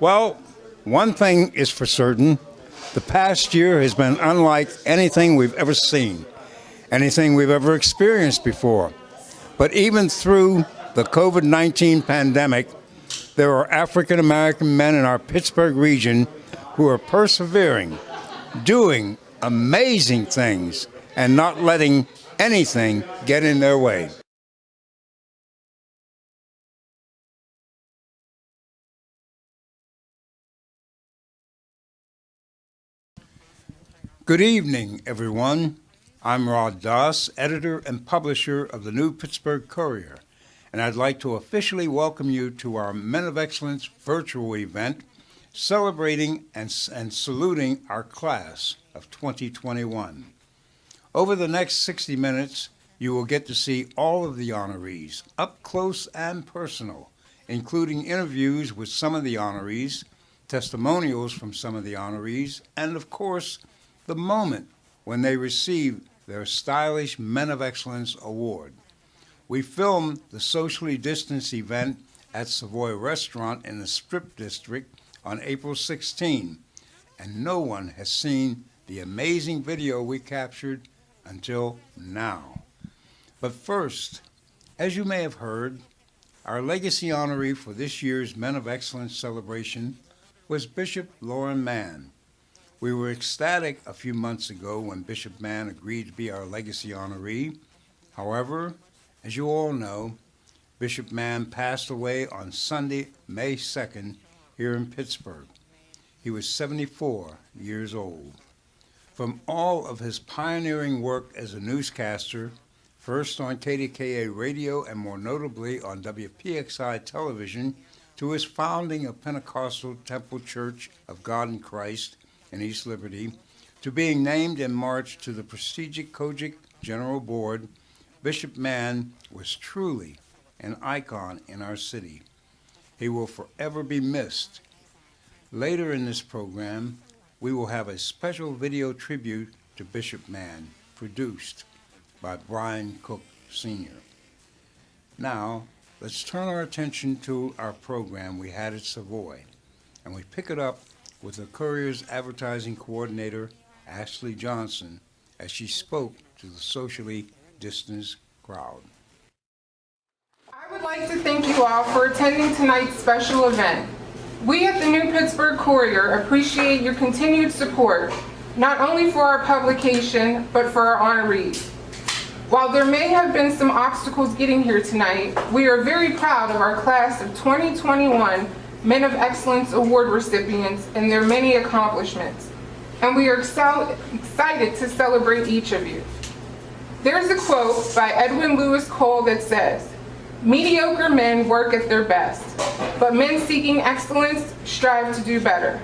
Well, one thing is for certain. The past year has been unlike anything we've ever seen, anything we've ever experienced before. But even through the COVID-19 pandemic, there are African American men in our Pittsburgh region who are persevering, doing amazing things, and not letting anything get in their way. Good evening, everyone. I'm Rod Doss, editor and publisher of the new Pittsburgh Courier, and I'd like to officially welcome you to our Men of Excellence virtual event celebrating and saluting our class of 2021. Over the next 60 minutes, you will get to see all of the honorees, up close and personal, including interviews with some of the honorees, testimonials from some of the honorees, and of course, the moment when they receive their stylish Men of Excellence Award. We filmed the socially distanced event at Savoy Restaurant in the Strip District on April 16, and no one has seen the amazing video we captured until now. But first, as you may have heard, our legacy honoree for this year's Men of Excellence celebration was Bishop Lauren Mann. We were ecstatic a few months ago when Bishop Mann agreed to be our legacy honoree. However, as you all know, Bishop Mann passed away on Sunday, May 2nd, here in Pittsburgh. He was 74 years old. From all of his pioneering work as a newscaster, first on KDKA radio and more notably on WPXI television, to his founding of Pentecostal Temple Church of God in Christ in East Liberty, to being named in March to the prestigious Kojic General Board, Bishop Mann was truly an icon in our city. He will forever be missed. Later in this program, we will have a special video tribute to Bishop Mann, produced by Brian Cook Sr. Now, let's turn our attention to our program we had at Savoy, and we pick it up with the Courier's advertising coordinator, Ashley Johnson, as she spoke to the socially distanced crowd. I would like to thank you all for attending tonight's special event. We at the New Pittsburgh Courier appreciate your continued support, not only for our publication, but for our honorees. While there may have been some obstacles getting here tonight, we are very proud of our class of 2021 Men of Excellence Award recipients and their many accomplishments, and we are excited to celebrate each of you. There's a quote by Edwin Lewis Cole that says, "Mediocre men work at their best, but men seeking excellence strive to do better."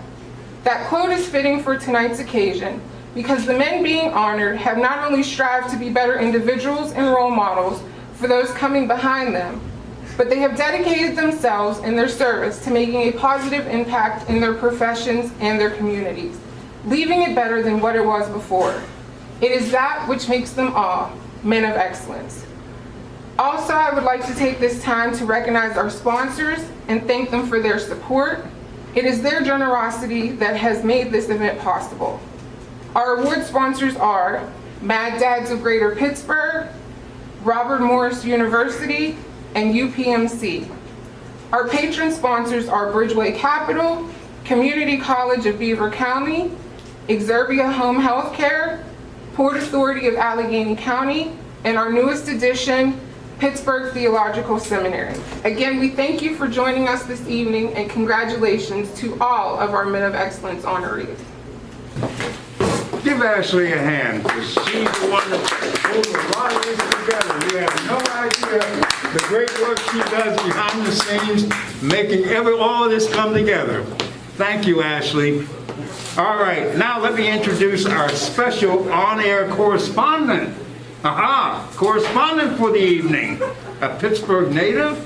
That quote is fitting for tonight's occasion because the men being honored have not only strived to be better individuals and role models for those coming behind them, but they have dedicated themselves in their service to making a positive impact in their professions and their communities, leaving it better than what it was before. It is that which makes them all men of excellence. Also, I would like to take this time to recognize our sponsors and thank them for their support. It is their generosity that has made this event possible. Our award sponsors are Mad Dads of Greater Pittsburgh, Robert Morris University, and UPMC. Our patron sponsors are Bridgeway Capital, Community College of Beaver County, Exerbia Home Health Care, Port Authority of Allegheny County, and our newest addition, Pittsburgh Theological Seminary. Again, we thank you for joining us this evening, and congratulations to all of our Men of Excellence honorees. Give Ashley a hand, because she's the one that holds a lot of this together. You have no idea the great work she does behind the scenes, making all of this come together. Thank you, Ashley. All right, now let me introduce our special on-air correspondent. Correspondent for the evening, a Pittsburgh native.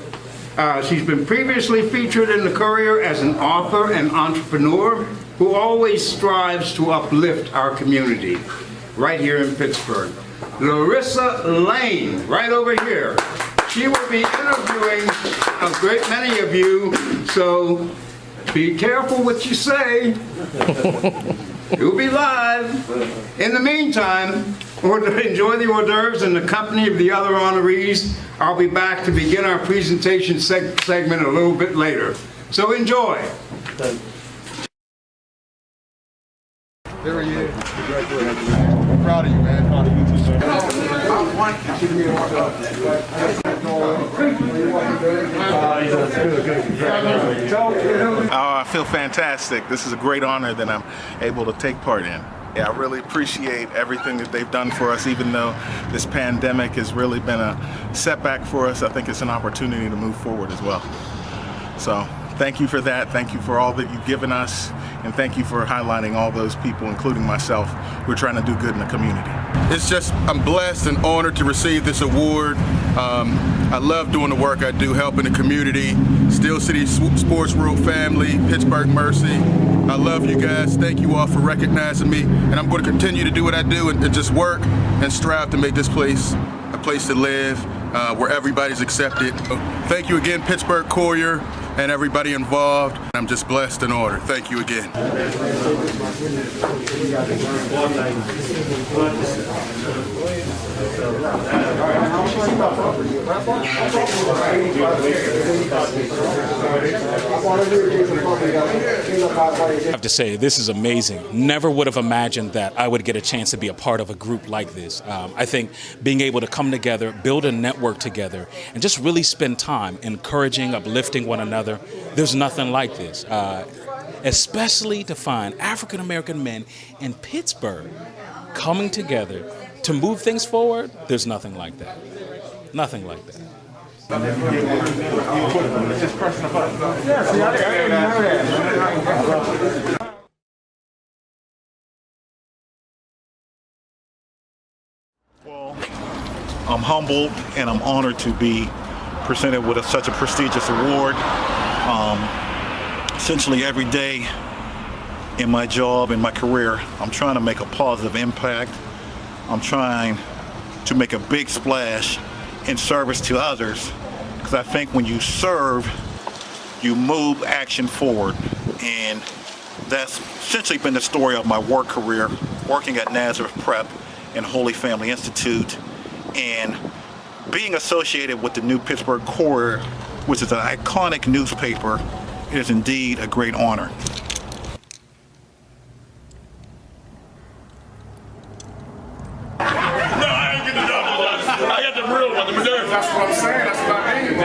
She's been previously featured in the Courier as an author and entrepreneur who always strives to uplift our community right here in Pittsburgh. Larissa Lane, right over here. She will be interviewing a great many of you, so Be careful what you say. You'll be live. In the meantime, enjoy the hors d'oeuvres in the company of the other honorees. I'll be back to begin our presentation segment a little bit later. So enjoy. There he is. Congratulations, man. I'm proud of you, man. Proud of you too, man. I feel fantastic. This is a great honor that I'm able to take part in. Yeah, I really appreciate everything that they've done for us, even though this pandemic has really been a setback for us. I think it's an opportunity to move forward as well. So thank you for that. Thank you for all that you've given us. And thank you for highlighting all those people, including myself, who are trying to do good in the community. It's just, I'm blessed and honored to receive this award. I love doing the work I do, helping the community, Steel City Sports World family, Pittsburgh Mercy. I love you guys. Thank you all for recognizing me. And I'm going to continue to do what I do and just work and strive to make this place a place to live, where everybody's accepted. Thank you again, Pittsburgh Courier, and everybody involved. I'm just blessed and honored. Thank you again. I have to say, this is amazing. Never would have imagined that I would get a chance to be a part of a group like this. I think being able to come together, build a network together, and just really spend time encouraging, uplifting one another, there's nothing like this. Especially to find African American men in Pittsburgh coming together to move things forward, there's nothing like that. Nothing like that. Just pressing the button. Well, I'm humbled and I'm honored to be presented with such a prestigious award. Essentially every day in my job, in my career, I'm trying to make a positive impact. I'm trying to make a big splash in service to others, because I think when you serve, you move action forward. And that's essentially been the story of my work career, working at Nazareth Prep and Holy Family Institute, and being associated with the New Pittsburgh Courier, which is an iconic newspaper. It is indeed a great honor. That's what I'm saying. That's what I mean.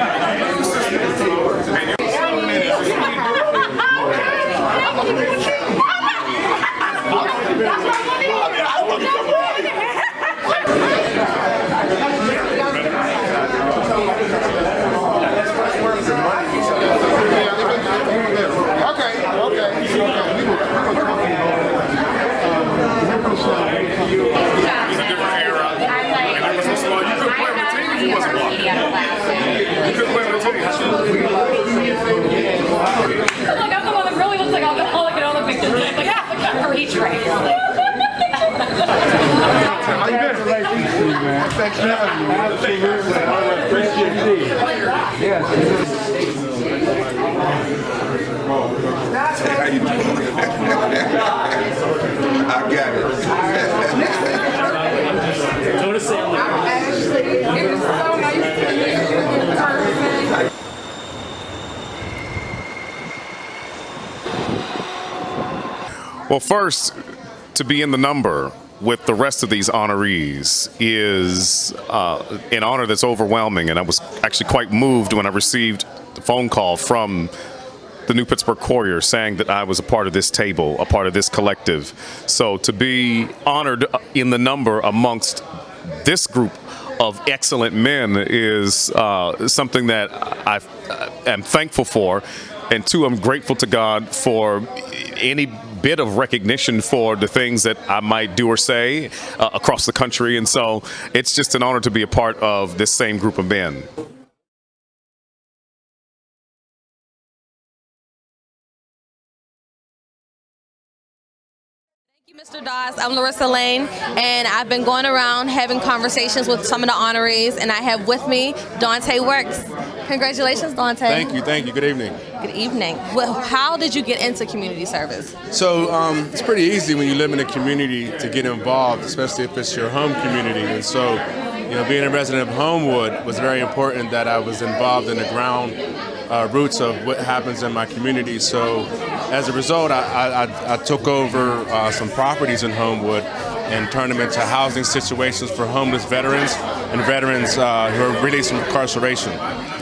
Look, I'm the one that really looks like alcoholic in all the pictures. Like, look at her each race. How you been? Thanks for having me. Absolutely. Appreciate it. Yes. How you doing? I got it. Ashley, it was so nice to meet you in person. Well, first, to be in the number with the rest of these honorees is an honor that's overwhelming, and I was actually quite moved when I received the phone call from the New Pittsburgh Courier saying that I was a part of this table, a part of this collective. So to be honored in the number amongst this group of excellent men is something that I am thankful for, and two, I'm grateful to God for any bit of recognition for the things that I might do or say across the country. And so it's just an honor to be a part of this same group of men. Mr. Doss, I'm Larissa Lane, and I've been going around having conversations with some of the honorees, and I have with me Dante Works. Congratulations, Dante. Thank you. Good evening. Good evening. Well, how did you get into community service? So it's pretty easy when you live in a community to get involved, especially if it's your home community. And so, being a resident of Homewood was very important that I was involved in the ground roots of what happens in my community. So as a result, I took over some properties in Homewood and turned them into housing situations for homeless veterans and veterans who are released from incarceration.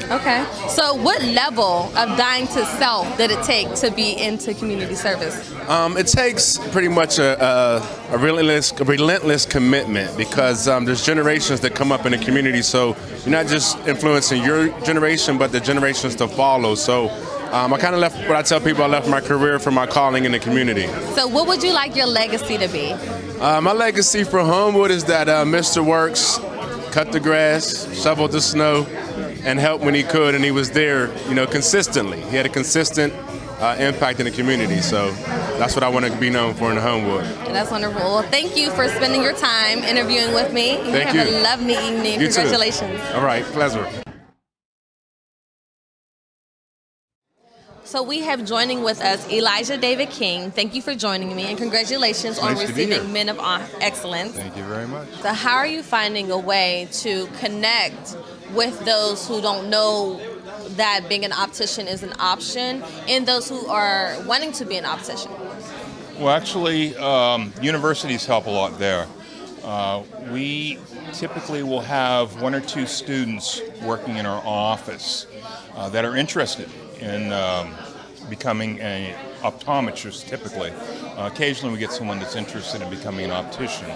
Okay. So what level of dying to self did it take to be into community service? It takes pretty much a relentless commitment because there's generations that come up in the community. So you're not just influencing your generation, but the generations to follow. So I kind of left what I tell people. I left my career for my calling in the community. So what would you like your legacy to be? My legacy for Homewood is that Mr. Works cut the grass, shoveled the snow, and helped when he could, and he was there, consistently. He had a consistent impact in the community, so that's what I want to be known for in Homewood. That's wonderful. Well, thank you for spending your time interviewing with me. Thank you. Have a lovely evening. You Congratulations. Too. All right, pleasure. So we have joining with us Elijah David King. Thank you for joining me, and congratulations on receiving Men of Excellence. Thank you very much. So how are you finding a way to connect with those who don't know that being an optician is an option and those who are wanting to be an optician? Well, actually, universities help a lot there. We typically will have one or two students working in our office that are interested in becoming an optometrist, typically. Occasionally we get someone that's interested in becoming an optician.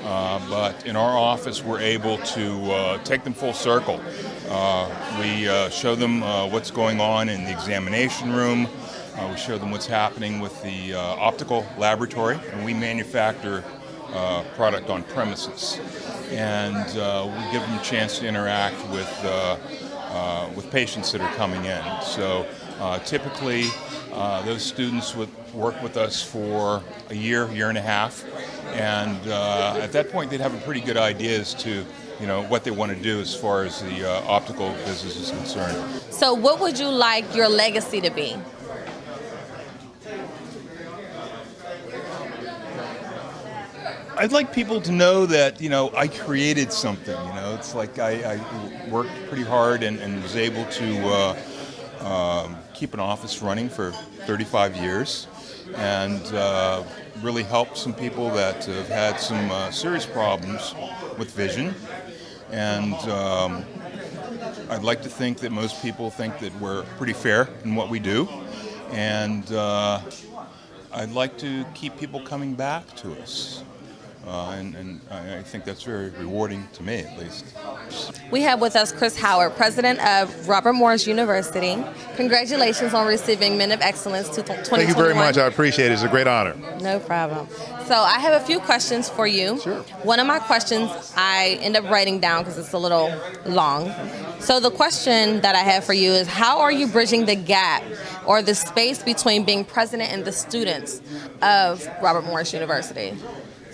But in our office, we're able to take them full circle. We show them what's going on in the examination room. We show them what's happening with the optical laboratory, and we manufacture product on premises. And we give them a chance to interact with patients that are coming in. So typically, those students would work with us for a year and a half, and at that point they'd have a pretty good idea as to what they want to do as far as the optical business is concerned. So what would you like your legacy to be? I'd like people to know that, I created something, it's like I worked pretty hard and was able to keep an office running for 35 years and really help some people that have had some serious problems with vision. And I'd like to think that most people think that we're pretty fair in what we do. And I'd like to keep people coming back to us. And I think that's very rewarding to me, at least. We have with us Chris Howard, president of Robert Morris University. Congratulations on receiving Men of Excellence 2021. Thank you very much. I appreciate it. It's a great honor. No problem. So I have a few questions for you. Sure. One of my questions I end up writing down because it's a little long. So the question that I have for you is, how are you bridging the gap or the space between being president and the students of Robert Morris University?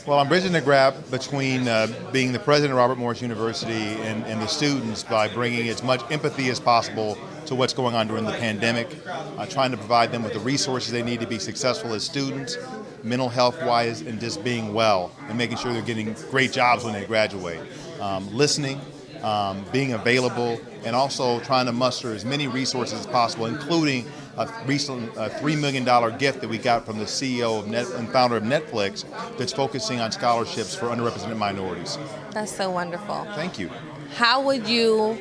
Well, I'm bridging the gap between being the president of Robert Morris University and the students by bringing as much empathy as possible to what's going on during the pandemic, trying to provide them with the resources they need to be successful as students, mental health-wise, and just being well and making sure they're getting great jobs when they graduate. Listening, being available, and also trying to muster as many resources as possible, including a recent $3 million gift that we got from the CEO and founder of Netflix that's focusing on scholarships for underrepresented minorities. That's so wonderful. Thank you. How would you,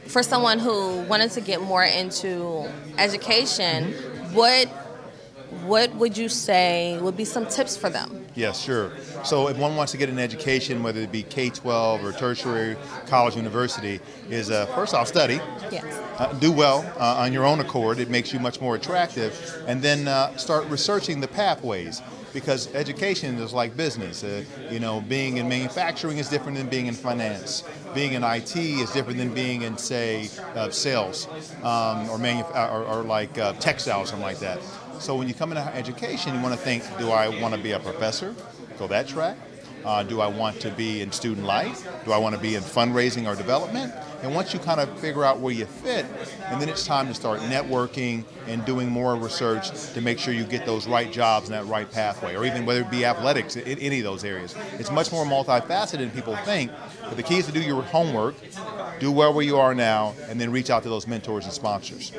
for someone who wanted to get more into education, what would you say would be some tips for them? Yes, sure. So if one wants to get an education, whether it be K-12 or tertiary, college, university, is first off, study. Yes. Do well on your own accord. It makes you much more attractive. And then start researching the pathways, because education is like business. Being in manufacturing is different than being in finance. Being in IT is different than being in, say, sales or like textiles, something like that. So when you come into education, you want to think, do I want to be a professor? Go that track. Do I want to be in student life? Do I want to be in fundraising or development? And once you kind of figure out where you fit, and then it's time to start networking and doing more research to make sure you get those right jobs and that right pathway, or even whether it be athletics, in any of those areas. It's much more multifaceted than people think, but the key is to do your homework, do well where you are now, and then reach out to those mentors and sponsors.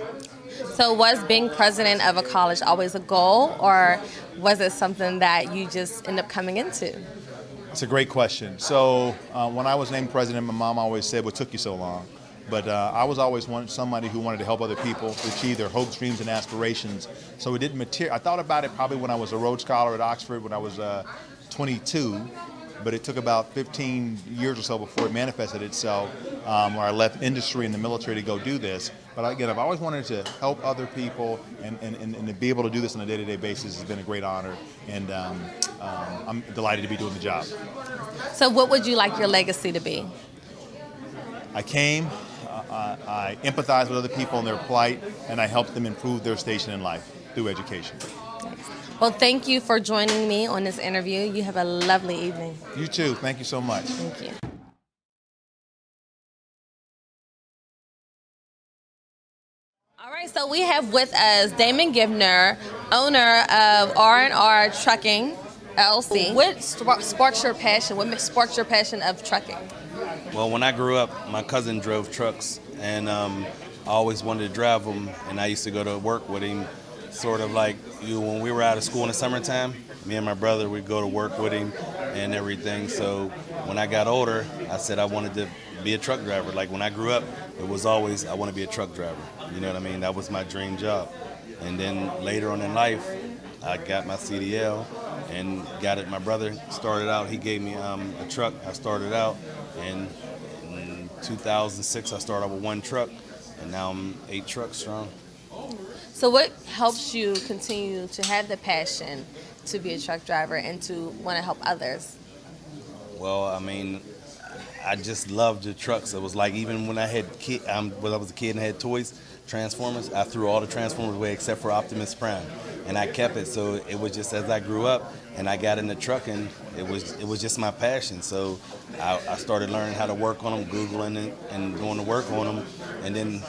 So was being president of a college always a goal, or was it something that you just end up coming into? It's a great question. So when I was named president, my mom always said, "What took you so long?" But I was always somebody who wanted to help other people to achieve their hopes, dreams, and aspirations. So it didn't I thought about it probably when I was a Rhodes Scholar at Oxford when I was 22, but it took about 15 years or so before it manifested itself, where I left industry and the military to go do this. But again, I've always wanted to help other people, and to be able to do this on a day-to-day basis has been a great honor, and I'm delighted to be doing the job. So what would you like your legacy to be? I came, I empathized with other people and their plight, and I helped them improve their station in life through education. Well, thank you for joining me on this interview. You have a lovely evening. You too. Thank you so much. Thank you. All right, so we have with us Damon Givner, owner of R&R Trucking, LLC. What sparks your passion? What sparks your passion of trucking? Well, when I grew up, my cousin drove trucks, and I always wanted to drive them, and I used to go to work with him, sort of like when we were out of school in the summertime. Me and my brother would go to work with him and everything. So when I got older, I said I wanted to be a truck driver. Like when I grew up, it was always, I want to be a truck driver. You know what I mean? That was my dream job. And then later on in life, I got my CDL and got it. My brother started out, he gave me a truck. I started out, and in 2006, I started out with one truck, and now I'm 8 trucks strong. So what helps you continue to have the passion to be a truck driver and to want to help others? Well, I mean, I just loved the trucks. It was like even when I was a kid and had toys, Transformers, I threw all the Transformers away except for Optimus Prime, and I kept it. So it was just as I grew up and I got into trucking, it was just my passion. So I started learning how to work on them, Googling and going to work on them, and then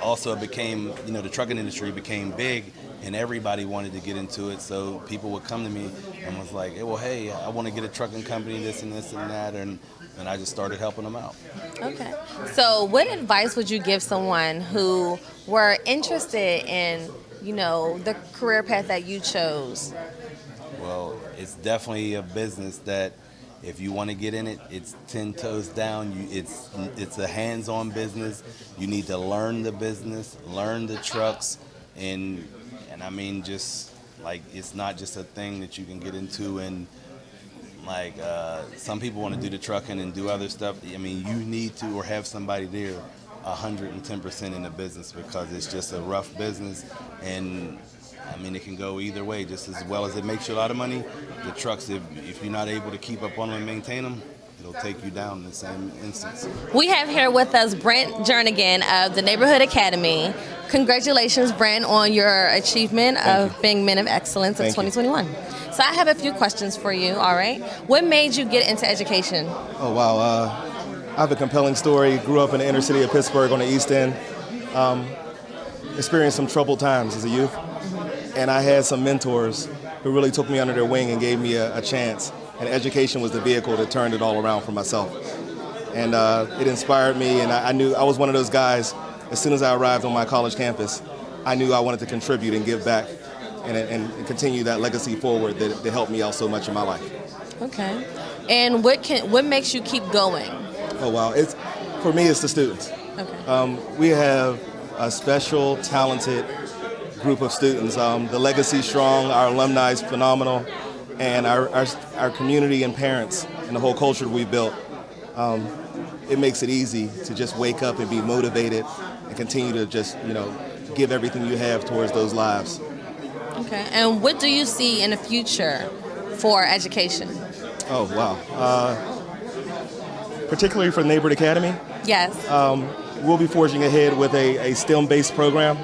also it became, the trucking industry became big and everybody wanted to get into it. So people would come to me and was like, hey, I want to get a trucking company, this and that, and I just started helping them out. Okay. So what advice would you give someone who were interested in, the career path that you chose? Well, it's definitely a business that if you want to get in it, it's 10 toes down. It's a hands-on business. You need to learn the business, learn the trucks, and I mean, just like it's not just a thing that you can get into and like some people want to do the trucking and do other stuff. I mean, you need to or have somebody there 110% in the business, because it's just a rough business, and I mean, it can go either way. Just as well as it makes you a lot of money, the trucks, if you're not able to keep up on them and maintain them, it'll take you down in the same instance. We have here with us Brent Jernigan of the Neighborhood Academy. Congratulations, Brent, on your achievement of being Men of Excellence of 2021. So I have a few questions for you, all right? What made you get into education? Oh, wow. I have a compelling story. Grew up in the inner city of Pittsburgh on the East End. Experienced some troubled times as a youth. And I had some mentors who really took me under their wing and gave me a chance. And education was the vehicle that turned it all around for myself. And it inspired me, and I knew I was one of those guys. As soon as I arrived on my college campus, I knew I wanted to contribute and give back and continue that legacy forward that helped me out so much in my life. Okay. And what makes you keep going? Oh, wow. For me, it's the students. Okay. We have a special, talented group of students. The legacy's strong, our alumni is phenomenal, and our community and parents and the whole culture we built, it makes it easy to just wake up and be motivated and continue to just, give everything you have towards those lives. Okay. And what do you see in the future for education? Oh, wow. Particularly for the Neighborhood Academy? Yes. We'll be forging ahead with a STEM-based program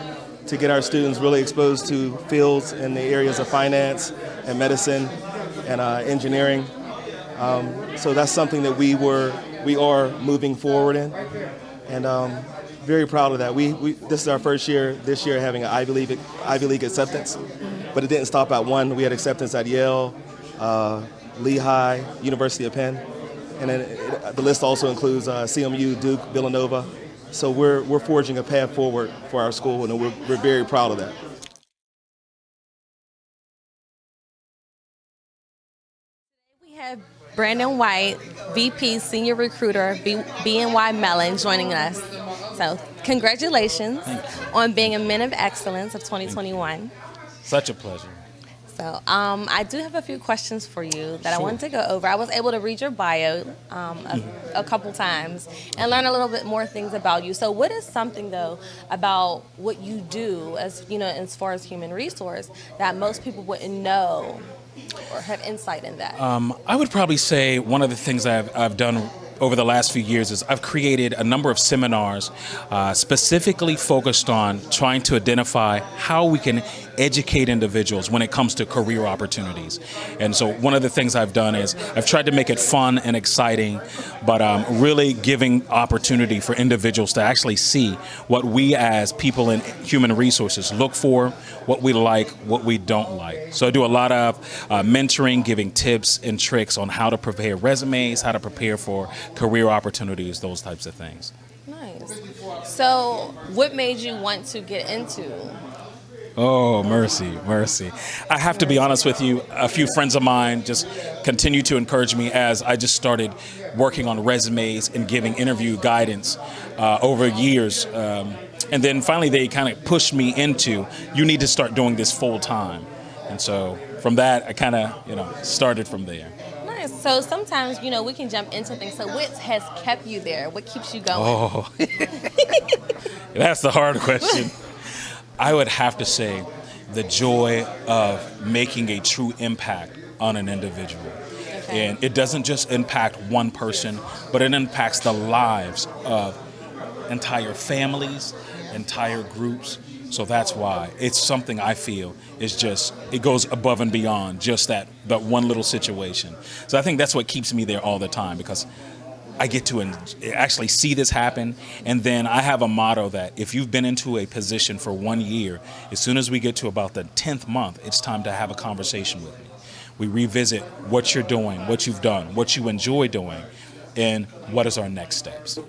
to get our students really exposed to fields in the areas of finance and medicine and engineering. So that's something that we are moving forward in, and very proud of that. This is our first year this year having an Ivy League acceptance, but it didn't stop at one. We had acceptance at Yale, Lehigh, University of Penn, and then the list also includes CMU, Duke, Villanova. So we're forging a path forward for our school, and we're very proud of that. We have Brandon White, VP, Senior Recruiter, BNY Mellon, joining us. So congratulations on being a Men of Excellence of 2021. Such a pleasure. So I do have a few questions for you that I wanted to go over. I was able to read your bio a couple times and learn a little bit more things about you. So what is something, though, about what you do as far as human resource that most people wouldn't know or have insight in that? I would probably say one of the things I've done over the last few years is I've created a number of seminars specifically focused on trying to identify how we can educate individuals when it comes to career opportunities. And so one of the things I've done is I've tried to make it fun and exciting, but really giving opportunity for individuals to actually see what we as people in human resources look for, what we like, what we don't like. So I do a lot of mentoring, giving tips and tricks on how to prepare resumes, how to prepare for career opportunities, those types of things. Nice. So what made you want to get into? Oh, mercy. I have to be honest with you. A few friends of mine just continue to encourage me as I just started working on resumes and giving interview guidance over years. And then finally they kind of pushed me into, you need to start doing this full time. And so from that, I kind of, started from there. Nice. So sometimes, we can jump into things. So what has kept you there? What keeps you going? Oh, that's the hard question. I would have to say the joy of making a true impact on an individual. Okay. And it doesn't just impact one person, but it impacts the lives of entire families, entire groups. So that's why it's something I feel is just, it goes above and beyond just that one little situation. So I think that's what keeps me there all the time, because I get to actually see this happen. And then I have a motto that if you've been into a position for 1 year, as soon as we get to about the 10th month, it's time to have a conversation with me. We revisit what you're doing, what you've done, what you enjoy doing, and what is our next steps.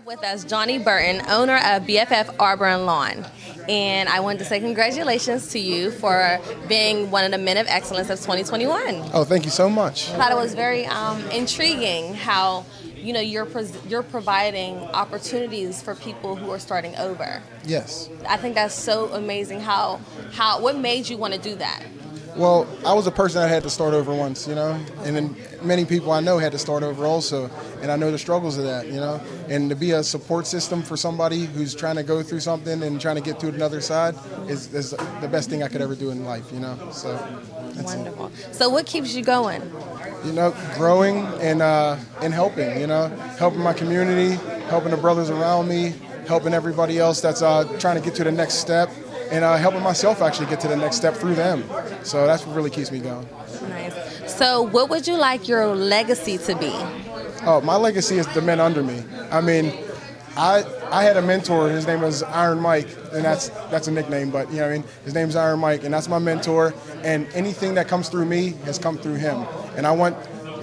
With us, Johnny Burton, owner of BFF Arbor and Lawn. And I wanted to say congratulations to you for being one of the Men of Excellence of 2021. Oh, thank you so much. I thought it was very intriguing how, you're providing opportunities for people who are starting over. Yes. I think that's so amazing what made you want to do that? Well, I was a person that had to start over once, and then many people I know had to start over also, and I know the struggles of that, and to be a support system for somebody who's trying to go through something and trying to get to another side is the best thing I could ever do in life, so. That's wonderful. It. So what keeps you going? Growing and helping, helping my community, helping the brothers around me, helping everybody else that's trying to get to the next step. And helping myself actually get to the next step through them. So that's what really keeps me going. Nice. So what would you like your legacy to be? Oh, my legacy is the men under me. I mean, I had a mentor. His name was Iron Mike, and that's a nickname, but his name's Iron Mike, and that's my mentor. And anything that comes through me has come through him. And I want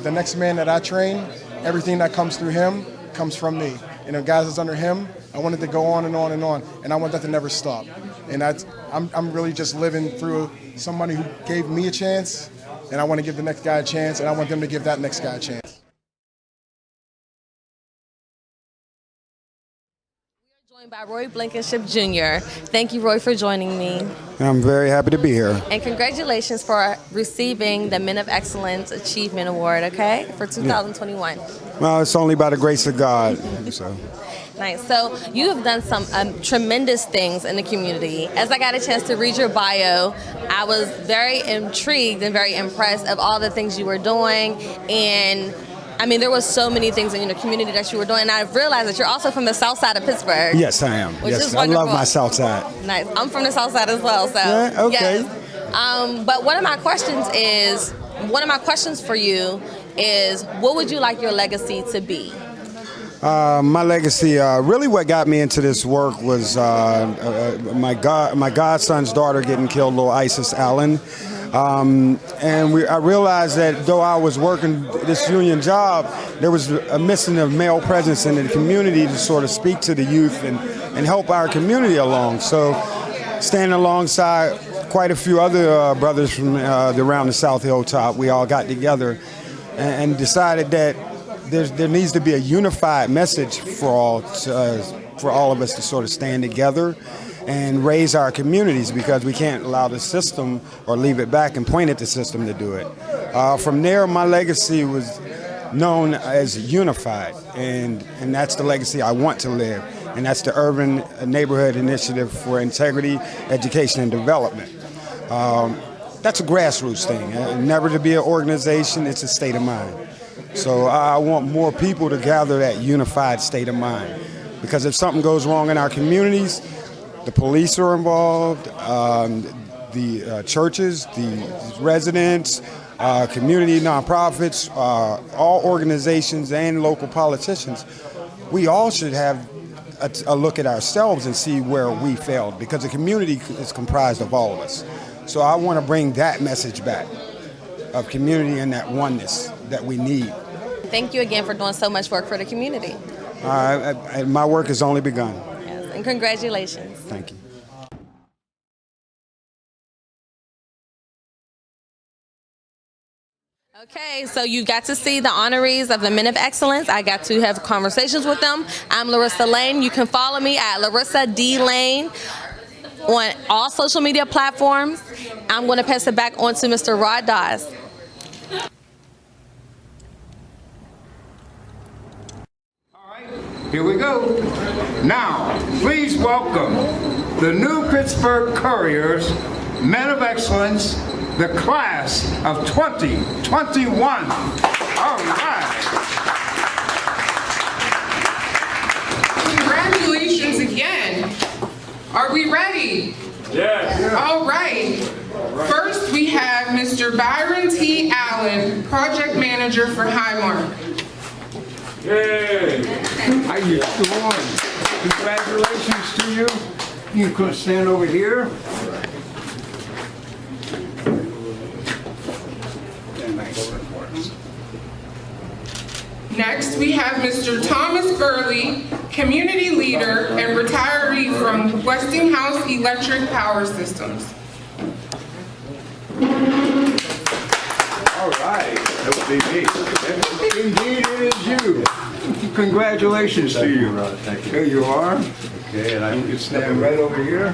the next man that I train, everything that comes through him comes from me. And the guys that's under him, I want it to go on and on and on, and I want that to never stop. And I'm really just living through somebody who gave me a chance, and I want to give the next guy a chance, and I want them to give that next guy a chance. We are joined by Roy Blankenship Jr. Thank you, Roy, for joining me. I'm very happy to be here. And congratulations for receiving the Men of Excellence Achievement Award, for 2021. Well, it's only by the grace of God. So. Nice. So you have done some tremendous things in the community. As I got a chance to read your bio, I was very intrigued and very impressed of all the things you were doing. And I mean, there was so many things in the community that you were doing. And I realized that you're also from the south side of Pittsburgh. Yes, I am. Which yes, is I wonderful. love my south side. Nice. I'm from the south side as well. So yeah, okay. Yes. But one of my questions for you is, what would you like your legacy to be? My legacy, really what got me into this work was my godson's daughter getting killed, little Isis Allen. I realized that though I was working this union job, there was a missing of male presence in the community to sort of speak to the youth and help our community along. So standing alongside quite a few other brothers from around the South Hilltop, we all got together and decided that there needs to be a unified message for all of us to sort of stand together and raise our communities, because we can't allow the system or leave it back and point at the system to do it. From there, my legacy was known as unified, and that's the legacy I want to live, and that's the Urban Neighborhood Initiative for Integrity, Education, and Development. That's a grassroots thing, never to be an organization, it's a state of mind. So I want more people to gather that unified state of mind, because if something goes wrong in our communities, the police are involved, the churches, the residents, community nonprofits, all organizations and local politicians. We all should have a look at ourselves and see where we failed, because the community is comprised of all of us. So I want to bring that message back of community and that oneness that we need. Thank you again for doing so much work for the community. My work has only begun. Yes, and congratulations. Thank you. Okay, so you got to see the honorees of the Men of Excellence. I got to have conversations with them. I'm Larissa Lane. You can follow me at Larissa D. Lane on all social media platforms. I'm going to pass it back on to Mr. Rod Dawes. Here we go. Now, please welcome the new Pittsburgh Courier's Men of Excellence, the class of 2021. All right. Congratulations again. Are we ready? Yes. All right. First, we have Mr. Byron T. Allen, Project Manager for Highmark. Yay. How you doing? Congratulations to you. You can stand over here. Next, we have Mr. Thomas Burley, Community Leader and retiree from Westinghouse Electric Power Systems. All right, that would be me. Indeed, it is you. Congratulations to you. Thank you. Here you are. Okay, and You can stand right over here.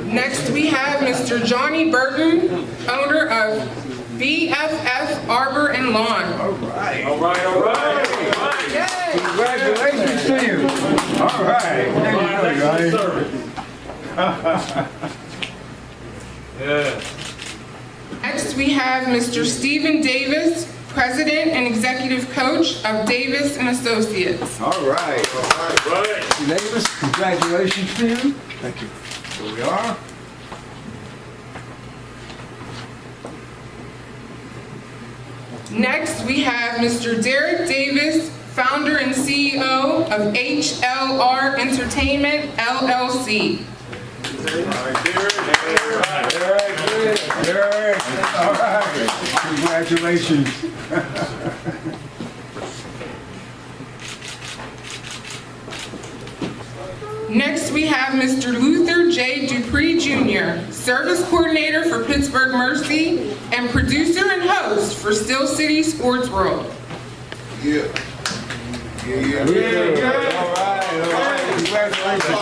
Next, we have Mr. Johnny Burton, owner of BFF Arbor and Lawn. All right. All right, all right. Yay! Congratulations to you. All right. There you go, Johnny. Yeah. Next, we have Mr. Stephen Davis, President and Executive Coach of Davis and Associates. All right. Right. Mr. Davis, congratulations to you. Thank you. Here we are. Next, we have Mr. Derek Davis, founder and CEO of HLR Entertainment, LLC. Derek. All right. Congratulations. Next, we have Mr. Luther J. Dupree Jr., Service Coordinator for Pittsburgh Mercy and producer and host for Still City Sports World. Yeah. Yeah. All right. Congratulations.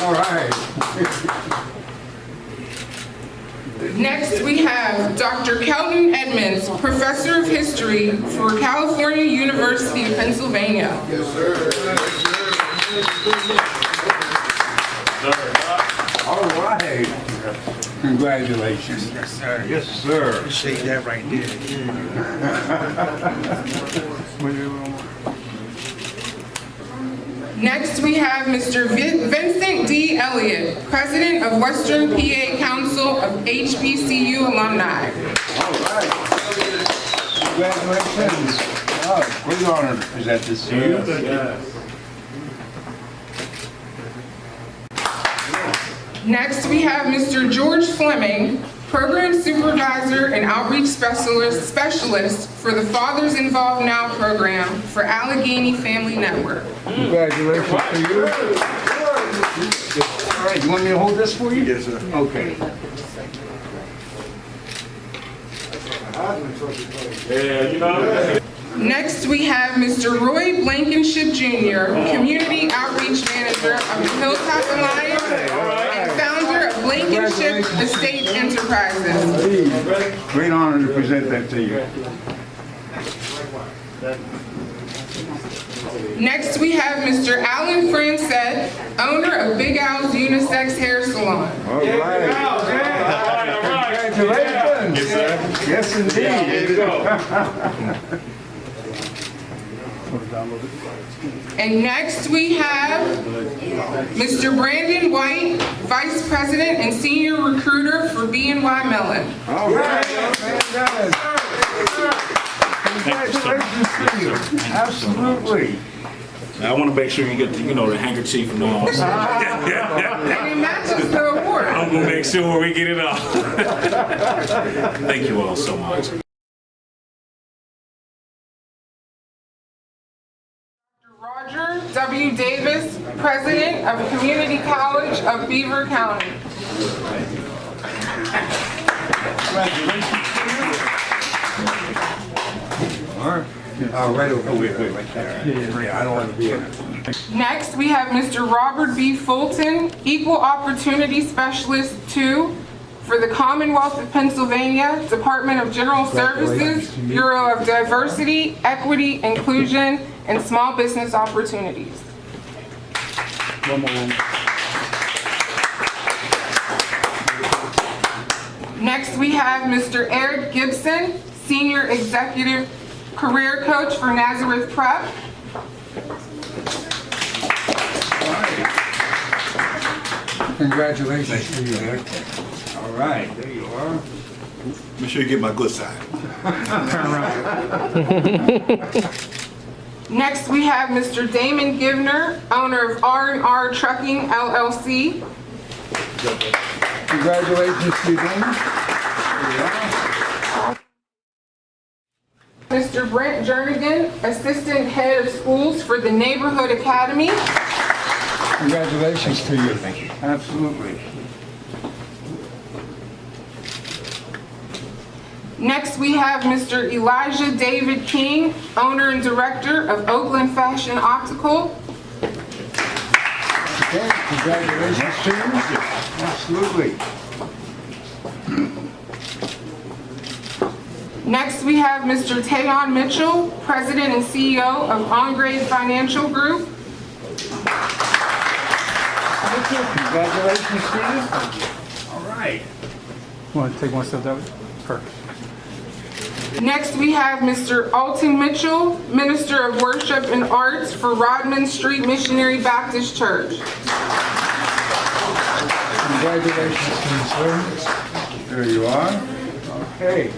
All right. Next, we have Dr. Kelton Edmonds, Professor of History for California University of Pennsylvania. Yes, sir. All right. Congratulations. Yes, sir. Yes, sir. Appreciate that right there. Next, we have Mr. Vincent D. Elliott, President of Western PA Council of HBCU Alumni. All right. Congratulations. Oh, we're honored to present this to you. Next, we have Mr. George Fleming, Program Supervisor and Outreach Specialist for the Fathers Involved Now program for Allegheny Family Network. Congratulations to you. All right, you want me to hold this for you? Yes, sir. Okay. Next, we have Mr. Roy Blankenship Jr., Community Outreach Manager of the Hilltop Alliance and founder of Blankenship Estate Enterprises. Great honor to present that to you. Next, we have Mr. Alan Francet, owner of Big Al's Unisex Hair Salon. All right. Congratulations. Yes, indeed. There you go. And next we have Mr. Brandon White, Vice President and Senior Recruiter for BNY Mellon. All right. Congratulations to you. Absolutely. I want to make sure you get the, the handkerchief and all. And it matches the award. I'm going to make sure we get it all. Thank you all so much. Roger W. Davis, President of Community College of Beaver County. All right. Right over. Wait there. Yeah, I don't want to be in it. Next, we have Mr. Robert B. Fulton, Equal Opportunity Specialist 2 for the Commonwealth of Pennsylvania, Department of General Services, Bureau of Diversity, Equity, Inclusion, and Small Business Opportunities. Next, we have Mr. Eric Gibson, Senior Executive Career Coach for Nazareth Prep. Congratulations to you, Eric. All right, there you are. Make sure you get my good side. Next, we have Mr. Damon Givner, owner of R&R Trucking, LLC. Congratulations to you, Damon. Mr. Brent Jernigan, Assistant Head of Schools for the Neighborhood Academy. Congratulations to you. Thank you. Absolutely. Next, we have Mr. Elijah David King, owner and director of Oakland Fashion Optical. Okay, congratulations to you. Absolutely. Next, we have Mr. Tayon Mitchell, President and CEO of OnGrade Financial Group. Congratulations to you. All right. Want to take one step that way? Perfect. Next, we have Mr. Alton Mitchell, Minister of Worship and Arts for Rodman Street Missionary Baptist Church. Congratulations to you, sir. There you are. Okay.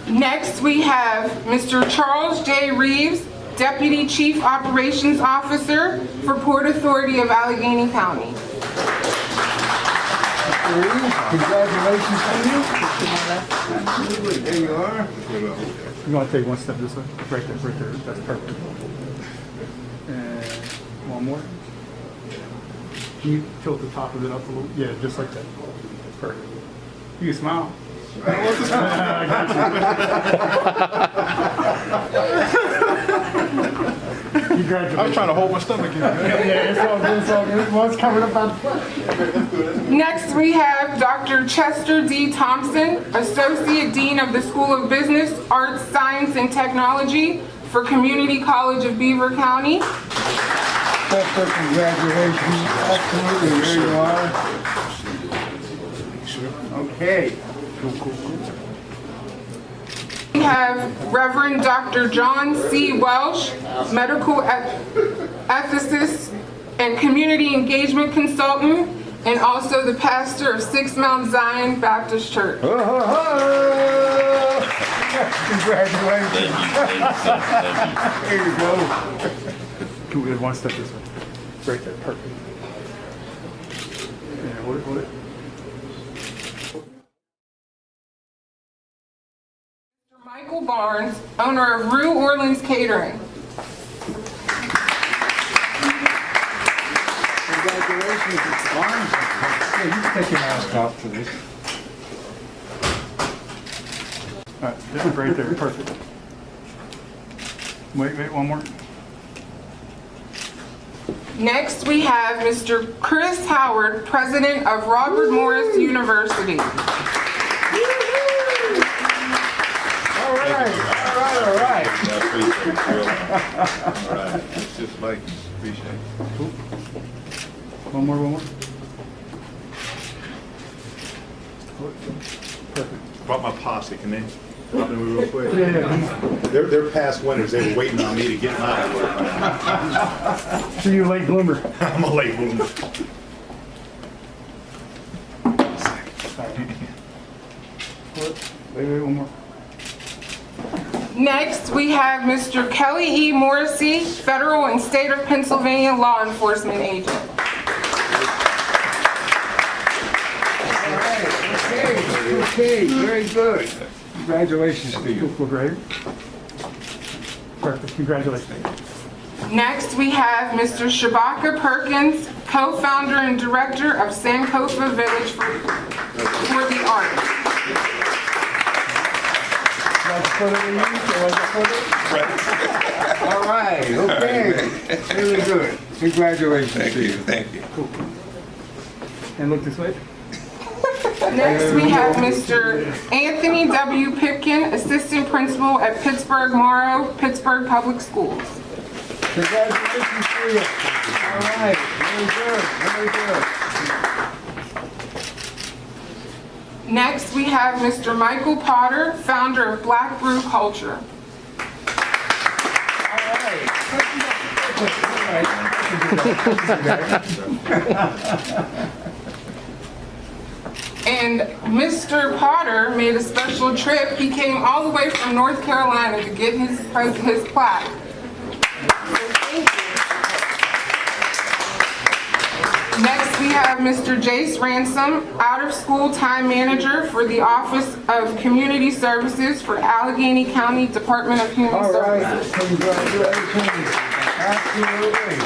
Next, we have Mr. Charles J. Reeves, Deputy Chief Operations Officer for Port Authority of Allegheny County. Congratulations to you. Absolutely. There you are. You want to take one step this way? Right there, right there. That's perfect. And one more. Can you tilt the top of it up a little? Yeah, just like that. Perfect. You can smile. I was trying to hold my stomach in. Yeah, it's all good. It's all good. Well, it's covered up by Next, we have Dr. Chester D. Thompson, Associate Dean of the School of Business, Arts, Science, and Technology for Community College of Beaver County. Chester, congratulations. Absolutely. There you are. Okay. We have Reverend Dr. John C. Welsh, medical ethicist and community engagement consultant, and also the pastor of 6 Mount Zion Baptist Church. Congratulations. There you go. Can we have one step this way? Right there, perfect. Yeah, hold it. Mr. Michael Barnes, owner of Rue Orleans Catering. Congratulations, Mr. Barnes. Yeah, you can take your mask off for this. All right, this is right there, perfect. Wait, one more. Next, we have Mr. Chris Howard, president of Robert Morris University. All right. It's just like, appreciate it. One more. Perfect. Brought my posse, can they help me real quick? Yeah. They're past winners. They were waiting on me to get mine. So you're a late bloomer. I'm a late bloomer. Wait, one more. Next, we have Mr. Kelly E. Morrissey, federal and state of Pennsylvania law enforcement agent. Okay, very good. Congratulations to you. Great. Perfect, congratulations. Next, we have Mr. Shabaka Perkins, co-founder and director of Sankofa Village for the Arts. All right, okay. Really good. Congratulations to you. Thank you. And look this way. Next, we have Mr. Anthony W. Pipkin, assistant principal at Pittsburgh Morrow, Pittsburgh Public Schools. Congratulations to you. All right, very good. Next, we have Mr. Michael Potter, founder of Black Brew Culture. And Mr. Potter made a special trip. He came all the way from North Carolina to get his plaque. Next, we have Mr. Jace Ransom, out-of-school time manager for the Office of Community Services for Allegheny County Department of Human Services. All right, congratulations. Absolutely.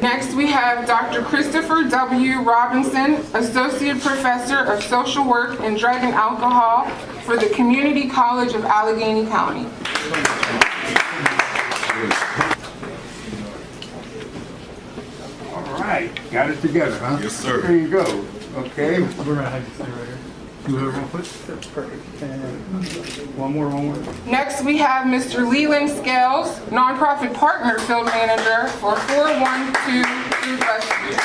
Next, we have Dr. Christopher W. Robinson, Associate Professor of Social Work and Drug and Alcohol for the Community College of Allegheny County. All right, got it together, huh? Yes, sir. There you go. Okay. We're gonna have you stay right here. Do whatever one foot. That's perfect. And one more. Next, we have Mr. Leland Scales, nonprofit partner field manager for 412 Food Rescue.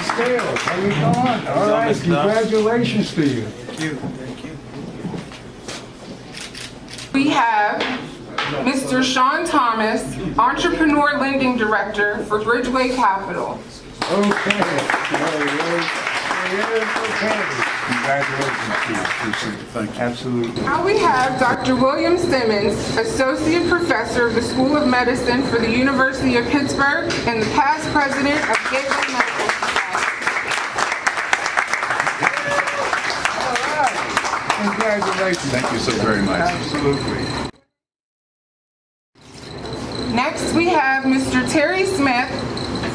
Scales, how you doing? All right, congratulations to you. Thank you. We have Mr. Sean Thomas, entrepreneur lending director for Bridgeway Capital. Okay. Congratulations to you. Appreciate it. Thank you. Absolutely. Now we have Dr. William Simmons, associate professor of the School of Medicine for the University of Pittsburgh and the past president of Gateway Medical Society. All right. Congratulations. Thank you so very much. Absolutely. Next, we have Mr. Terry Smith,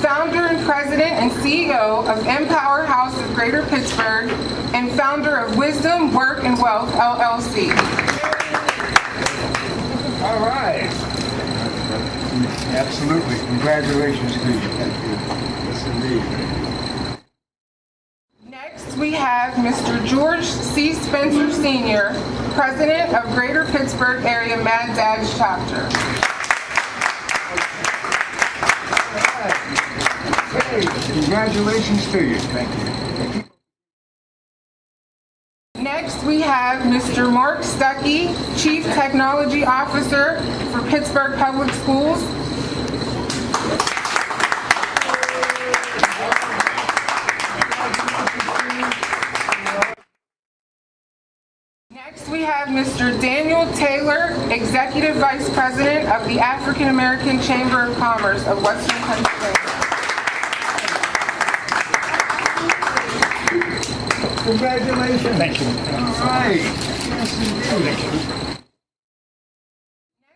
founder and president and CEO of Empower House of Greater Pittsburgh and founder of Wisdom, Work, and Wealth, LLC. All right. Absolutely. Congratulations to you. Thank you. Yes, indeed. Next, we have Mr. George C. Spencer Sr., president of Greater Pittsburgh Area Mad Dads Chapter. Hey, congratulations to you. Thank you. have Mr. Mark Stuckey, Chief Technology Officer for Pittsburgh Public Schools. Next, we have Mr. Daniel Taylor, Executive Vice President of the African American Chamber of Commerce of Western Pennsylvania. Congratulations. Thank you. All right. Yes, indeed.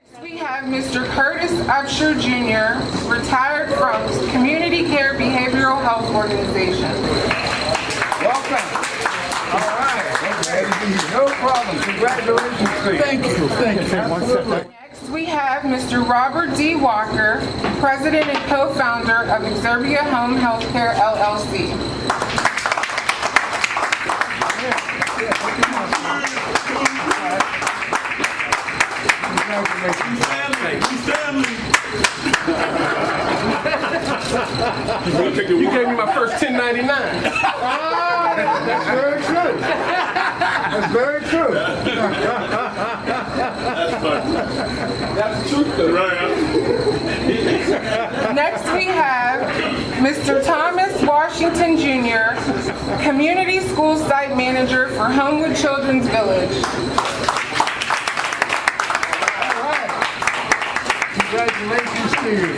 Next, we have Mr. Curtis Usher Jr., retired from Community Care Behavioral Health Organization. Welcome. All right. No problem. Congratulations to you. Thank you. Thank you. Absolutely. Next, we have Mr. Robert D. Walker, President and co-founder of Exerbia Home Healthcare, LLC. You gave me my first 1099. That's very true. That's very true. That's the truth, though. Right. Next, we have Mr. Thomas Washington Jr., Community School Site Manager for Homewood Children's Village. All right. Congratulations to you.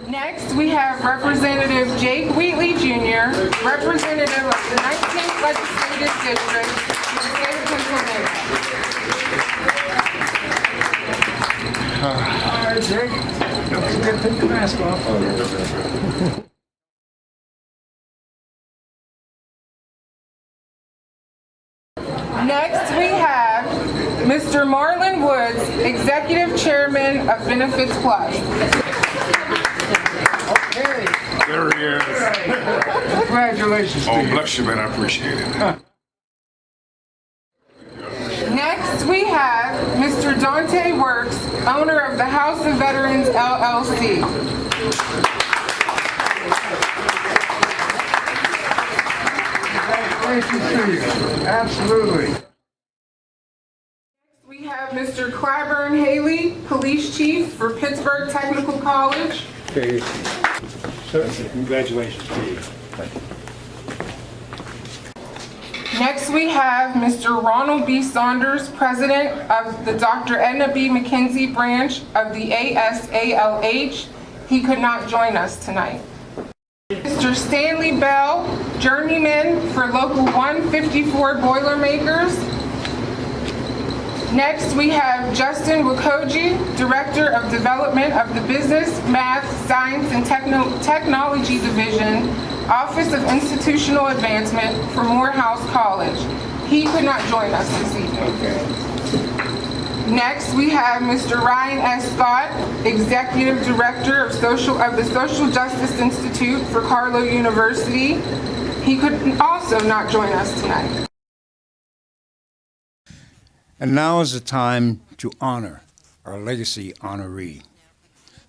Next, we have Representative Jake Wheatley Jr., representative of the 19th Legislative District in the state of Pennsylvania. All right, Jake. Don't forget to take the mask off. Next, we have Mr. Marlon Woods, Executive Chairman of Benefits Plus. Okay. There he is. Congratulations to Oh, you. bless you, man. I appreciate it. Next, we have Mr. Dante Works, owner of the House of Veterans, LLC. Congratulations to you. Absolutely. We have Mr. Clyburn Haley, Police Chief for Pittsburgh Technical College. Okay. Congratulations to you. Next, we have Mr. Ronald B. Saunders, President of the Dr. Edna B. McKenzie branch of the ASALH. He could not join us tonight. Mr. Stanley Bell, Journeyman for Local 154 Boilermakers. Next, we have Justin Wikoji, Director of Development of the Business, Math, Science, and Technology Division, Office of Institutional Advancement for Morehouse College. He could not join us this evening. Next, we have Mr. Ryan S. Scott, Executive Director of the Social Justice Institute for Carlow University. He could also not join us tonight. And now is the time to honor our legacy honoree.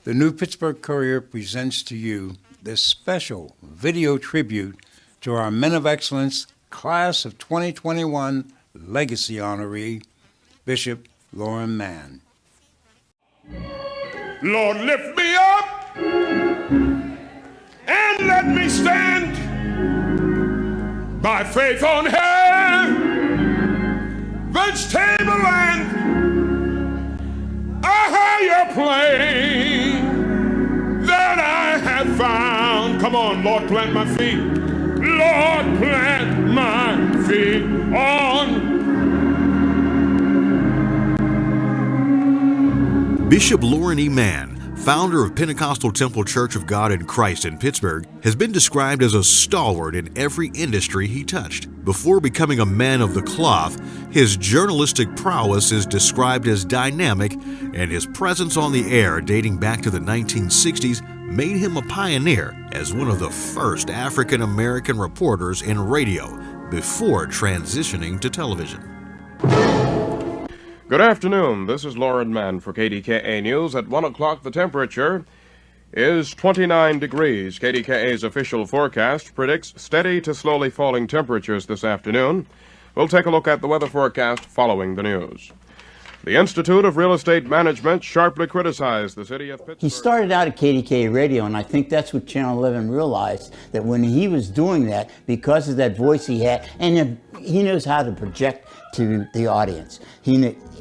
The New Pittsburgh Courier presents to you this special video tribute to our Men of Excellence Class of 2021 legacy honoree, Bishop Lauren Mann. Lord, lift me up and let me stand by faith on heaven's tableland, a higher plane that I have found. Come on, Lord, plant my feet. Lord, plant my feet on. Bishop Lauren E. Mann, founder of Pentecostal Temple Church of God in Christ in Pittsburgh, has been described as a stalwart in every industry he touched. Before becoming a man of the cloth, his journalistic prowess is described as dynamic, and his presence on the air dating back to the 1960s made him a pioneer as one of the first African American reporters in radio before transitioning to television. Good afternoon. This is Lauren Mann for KDKA News. At 1 o'clock, the temperature is 29 degrees. KDKA's official forecast predicts steady to slowly falling temperatures this afternoon. We'll take a look at the weather forecast following the news. The Institute of Real Estate Management sharply criticized the city of Pittsburgh. He started out at KDKA Radio, and I think that's what Channel 11 realized, that when he was doing that, because of that voice he had, and he knows how to project to the audience.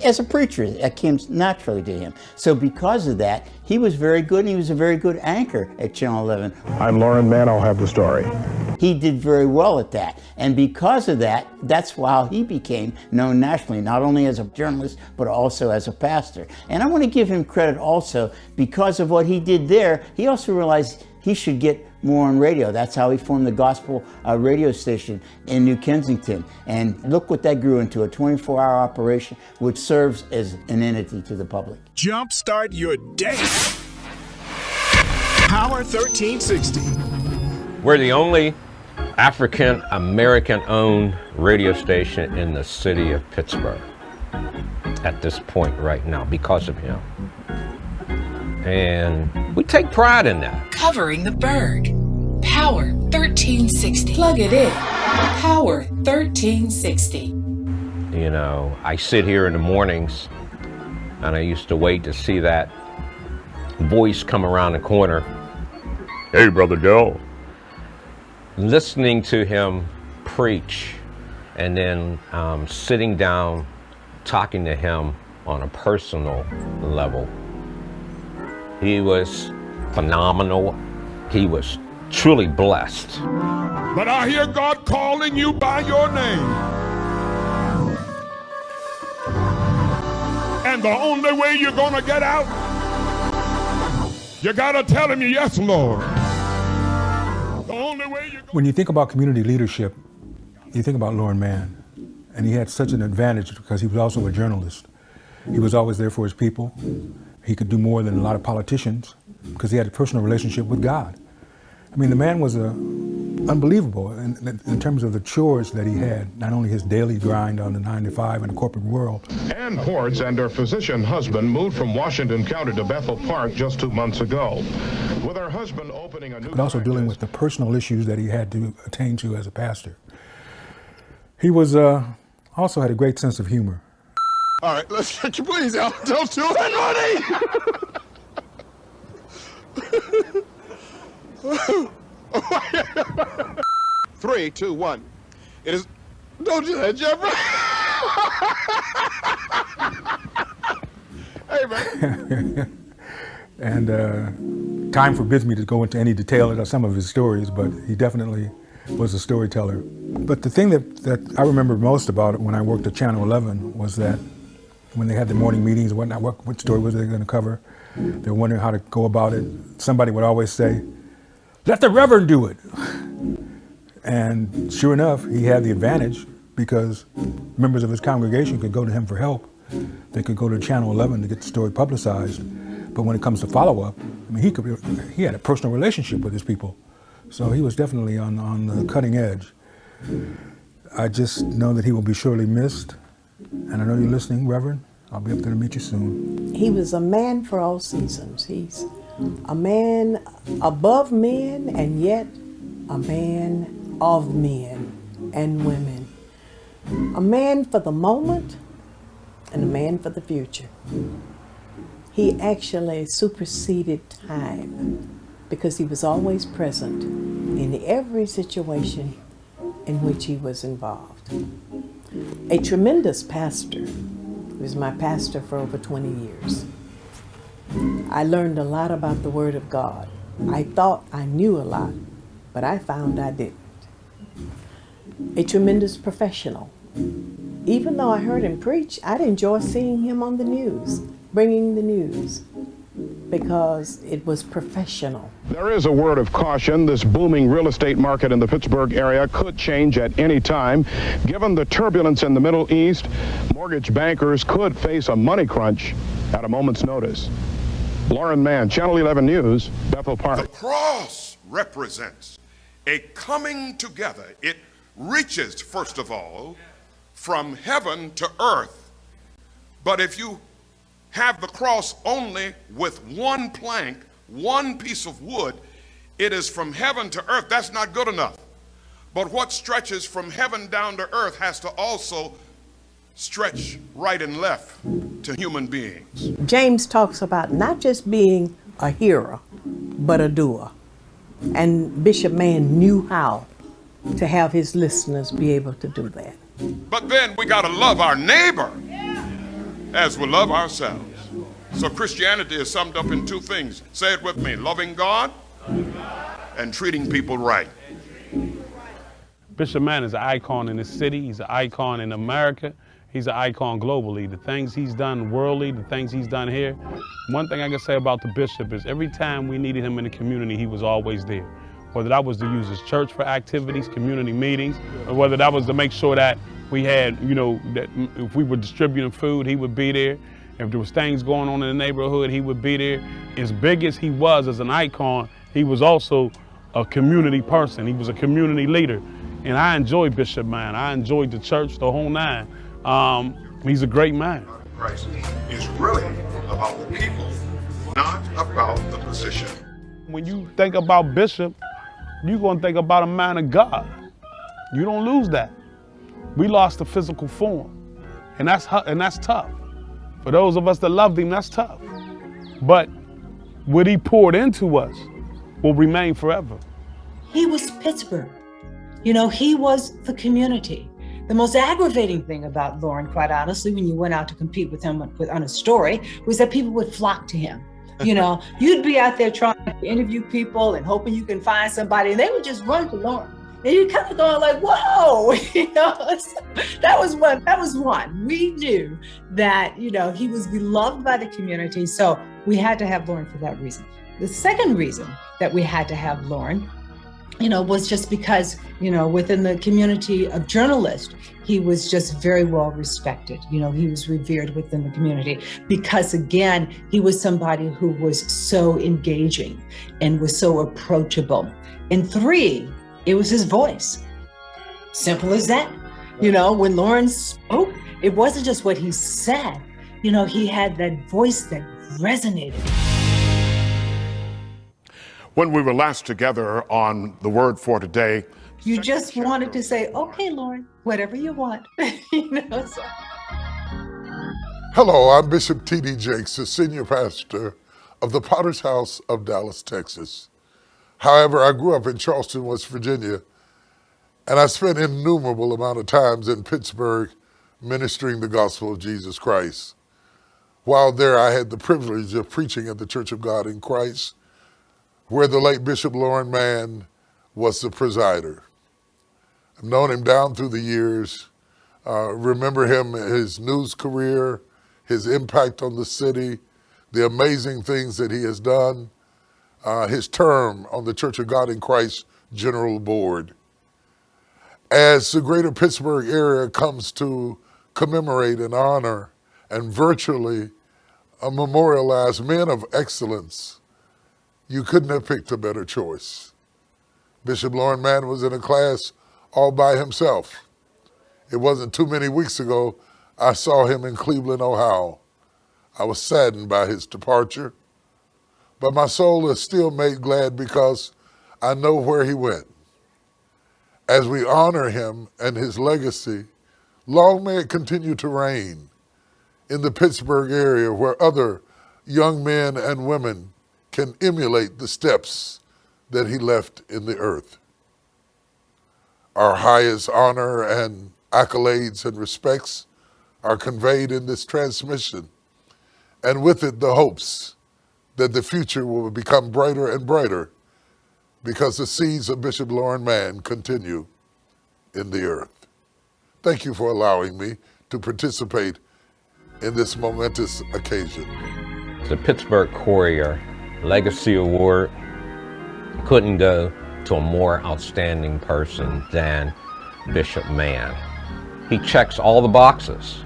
As a preacher, that came naturally to him. So because of that, he was very good, and he was a very good anchor at Channel 11. I'm Lauren Mann. I'll have the story. He did very well at that. And because of that, that's how he became known nationally, not only as a journalist, but also as a pastor. And I want to give him credit also, because of what he did there, he also realized he should get more on radio. That's how he formed the gospel radio station in New Kensington. And look what that grew into, a 24-hour operation, which serves as an entity to the public. Jumpstart your day. Power 1360. We're the only African American owned radio station in the city of Pittsburgh at this point right now because of him. And we take pride in that. Covering the bird. Power 1360. Plug it in. Power 1360. You know, I sit here in the mornings and I used to wait to see that voice come around the corner. Hey, Brother Joe. Listening to him preach and then sitting down, talking to him on a personal level. He was phenomenal. He was truly blessed. But I hear God calling you by your name. And the only way you're going to get out, you got to tell him, yes, Lord. The only way you're When you think about community leadership, you think about Lauren Mann. And he had such an advantage because he was also a journalist. He was always there for his people. He could do more than a lot of politicians because he had a personal relationship with God. I mean, the man was unbelievable in terms of the chores that he had, not only his daily grind on the 9 to 5 in the corporate world. Ann Hortz and her physician husband moved from Washington County to Bethel Park just 2 months ago. With her husband opening a new But also dealing with the personal issues that he had to attain to as a pastor. He was also had a great sense of humor. All right, let's get you please out. Don't do it, Ronnie! 3, 2, 1. It is. Don't do that, Jeffrey. Hey, man. And time forbids me to go into any detail of some of his stories, but he definitely was a storyteller. But the thing that I remember most about it when I worked at Channel 11 was that when they had the morning meetings and whatnot, what story was they going to cover? They were wondering how to go about it. Somebody would always say, let the Reverend do it. And sure enough, he had the advantage because members of his congregation could go to him for help. They could go to Channel 11 to get the story publicized. But when it comes to follow-up, I mean, he had a personal relationship with his people. So he was definitely on the cutting edge. I just know that he will be surely missed. And I know you're listening, Reverend. I'll be up there to meet you soon. He was a man for all seasons. He's a man above men and yet a man of men and women. A man for the moment and a man for the future. He actually superseded time because he was always present in every situation in which he was involved. A tremendous pastor. He was my pastor for over 20 years. I learned a lot about the Word of God. I thought I knew a lot, but I found I didn't. A tremendous professional. Even though I heard him preach, I'd enjoy seeing him on the news, bringing the news, because it was professional. There is a word of caution. This booming real estate market in the Pittsburgh area could change at any time. Given the turbulence in the Middle East, mortgage bankers could face a money crunch at a moment's notice. Lauren Mann, Channel 11 News, Bethel Park. The cross represents a coming together. It reaches, first of all, from heaven to earth. But if you have the cross only with one plank one piece of wood. It is from heaven to earth. That's not good enough. But what stretches from heaven down to earth has to also stretch right and left to human beings. James talks about not just being a hearer, but a doer. And Bishop Mann knew how to have his listeners be able to do that. But then we got to love our neighbor as we love ourselves. So Christianity is summed up in two things. Say it with me: loving God and treating people right. Bishop Mann is an icon in this city. He's an icon in America. He's an icon globally. The things he's done worldly, the things he's done here. One thing I can say about the bishop is every time we needed him in the community, he was always there. Whether that was to use his church for activities, community meetings, or whether that was to make sure that we had, that if we were distributing food, he would be there. If there was things going on in the neighborhood, he would be there. As big as he was as an icon, he was also a community person. He was a community leader. And I enjoyed Bishop Mann. I enjoyed the church, the whole nine. He's a great man. Christ is really about the people, not about the position. When you think about Bishop, you're going to think about a man of God. You don't lose that. We lost the physical form, and that's tough. For those of us that loved him, that's tough. But what he poured into us will remain forever. He was Pittsburgh. He was the community. The most aggravating thing about Lauren, quite honestly, when you went out to compete with him on a story, was that people would flock to him. You'd be out there trying to interview people and hoping you can find somebody, and they would just run to Lauren. And you kind of going like, whoa, that was one. We knew that, he was beloved by the community. So we had to have Lauren for that reason. The second reason that we had to have Lauren, was just because, within the community of journalists, he was just very well respected. He was revered within the community because, again, he was somebody who was so engaging and was so approachable. And three, it was his voice. Simple as that. When Lauren spoke, it wasn't just what he said. He had that voice that resonated. When we were last together on the Word for Today, you just wanted to say, okay, Lauren, whatever you want. So. Hello, I'm Bishop T.D. Jakes, the senior pastor of the Potter's House of Dallas, Texas. However, I grew up in Charleston, West Virginia, and I spent an innumerable amount of times in Pittsburgh ministering the gospel of Jesus Christ. While there, I had the privilege of preaching at the Church of God in Christ, where the late Bishop Lauren Mann was the presider. I've known him down through the years, remember him, his news career, his impact on the city, the amazing things that he has done, his term on the Church of God in Christ General Board. As the greater Pittsburgh area comes to commemorate and honor and virtually memorialize men of excellence, you couldn't have picked a better choice. Bishop Lauren Mann was in a class all by himself. It wasn't too many weeks ago I saw him in Cleveland, Ohio. I was saddened by his departure, but my soul is still made glad because I know where he went. As we honor him and his legacy, long may it continue to reign in the Pittsburgh area where other young men and women can emulate the steps that he left in the earth. Our highest honor and accolades and respects are conveyed in this transmission, and with it the hopes that the future will become brighter and brighter because the seeds of Bishop Lauren Mann continue in the earth. Thank you for allowing me to participate in this momentous occasion. The Pittsburgh Courier Legacy Award couldn't go to a more outstanding person than Bishop Mann. He checks all the boxes.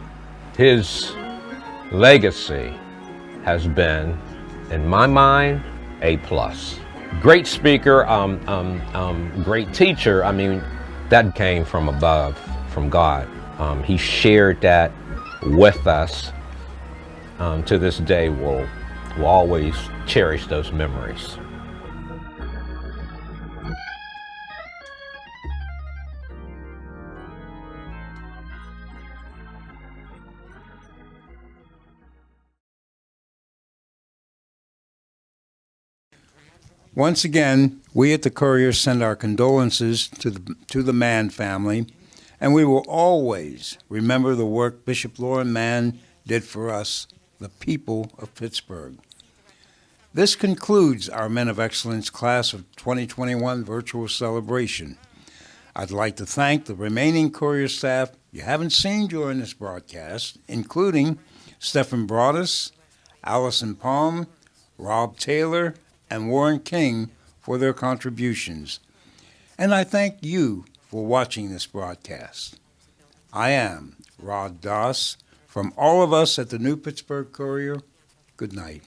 His legacy has been, in my mind, A+. Great speaker, great teacher. I mean, that came from above, from God. He shared that with us. To this day, we'll will always cherish those memories. Once again, we at the Courier send our condolences to the Mann family, and we will always remember the work Bishop Lauren Mann did for us, the people of Pittsburgh. This concludes our Men of Excellence Class of 2021 virtual celebration. I'd like to thank the remaining Courier staff you haven't seen during this broadcast, including Stephen Broadus, Allison Palm, Rob Taylor, and Warren King for their contributions. And I thank you for watching this broadcast. I am Rod Doss. From all of us at the New Pittsburgh Courier, good night.